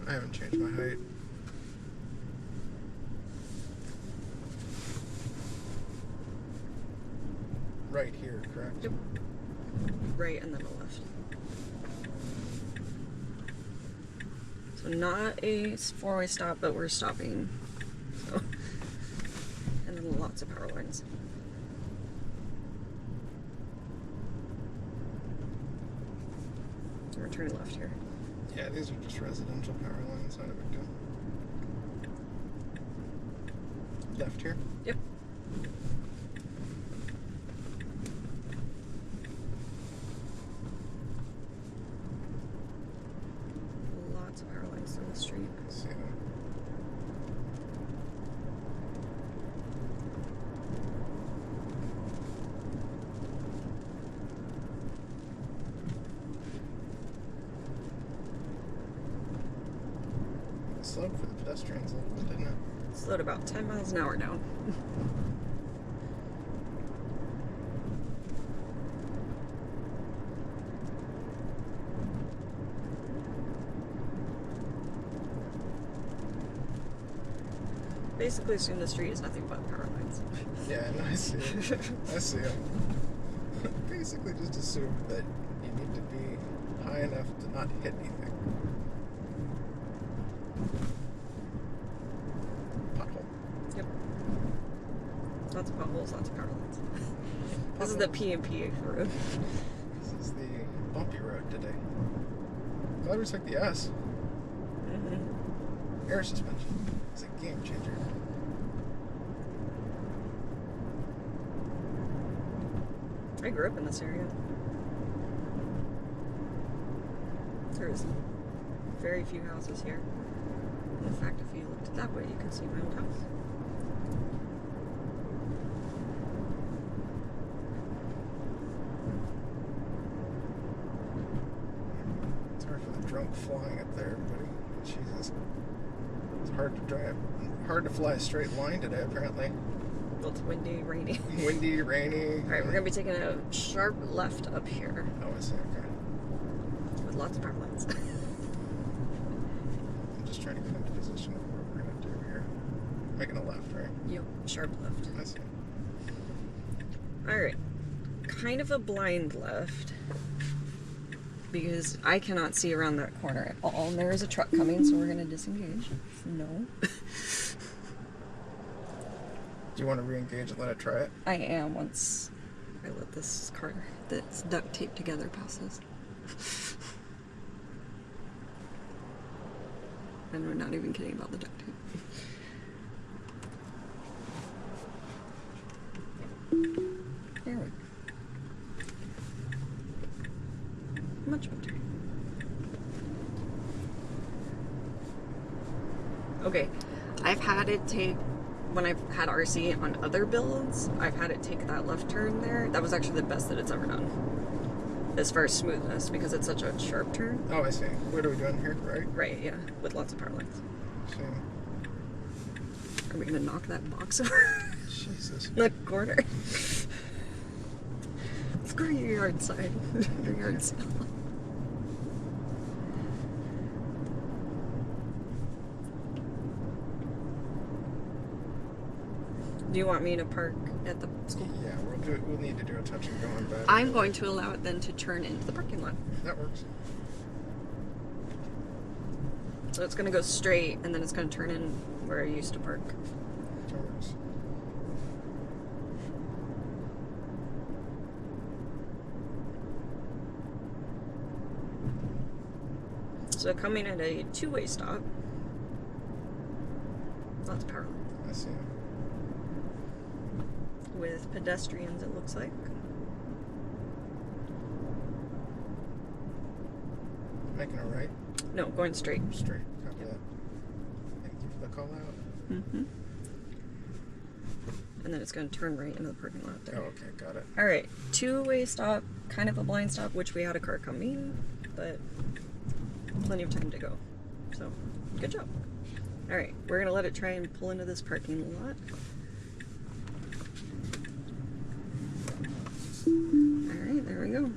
I haven't changed my height. Right here, correct? Yep. Right and then a left. So not a four-way stop, but we're stopping. So, and then lots of power lines. We're turning left here. Yeah, these are just residential power lines, not a big deal. Left here? Yep. Lots of power lines through the street. Let's see them. It slowed for the pedestrians a little bit, didn't it? Slowed about 10 miles an hour down. Basically assume the street is nothing but power lines. Yeah, no, I see it. I see it. Basically just assume that you need to be high enough to not hit anything. Pothole. Yep. Lots of potholes, lots of power lines. This is the P&P road. This is the bumpy road today. Glad we took the S. Mm-hmm. Air suspension. It's a game changer. I grew up in this area. There's very few houses here. In fact, if you looked that way, you could see my old house. Sorry for the drunk flying up there, everybody. Jesus. It's hard to drive. Hard to fly a straight line today, apparently. Well, it's windy, rainy. Windy, rainy. Alright, we're going to be taking a sharp left up here Oh, I see. Okay. with lots of power lines. I'm just trying to get into position of what we're going to do here. Making a left, right? Yep, sharp left. I see. Alright, kind of a blind left because I cannot see around that corner at all. And there is a truck coming, so we're going to disengage. No. Do you want to re-engage and let it try it? I am once I let this car that's duct taped together passes. And we're not even kidding about the duct tape. There we go. Much better. Okay, I've had it take, when I've had RC on other builds, I've had it take that left turn there. That was actually the best that it's ever done. As far as smoothness, because it's such a sharp turn. Oh, I see. What are we doing here, right? Right, yeah, with lots of power lines. See. Are we gonna knock that box over? Jesus. The corner. Let's go to your yard side. Your yard side. Do you want me to park at the school? Yeah, we'll need to do a touch and go on back. I'm going to allow it then to turn into the parking lot. That works. So it's going to go straight and then it's going to turn in where I used to park. That works. So coming at a two-way stop. Lots of power lines. I see. With pedestrians, it looks like. Making a right? No, going straight. Straight. Copy that. Thank you for the call out. Mm-hmm. And then it's going to turn right into the parking lot there. Oh, okay, got it. All right, two-way stop, kind of a blind stop, which we had a car coming, but plenty of time to go. So, good job. All right, we're going to let it try and pull into this parking lot. All right, there we go.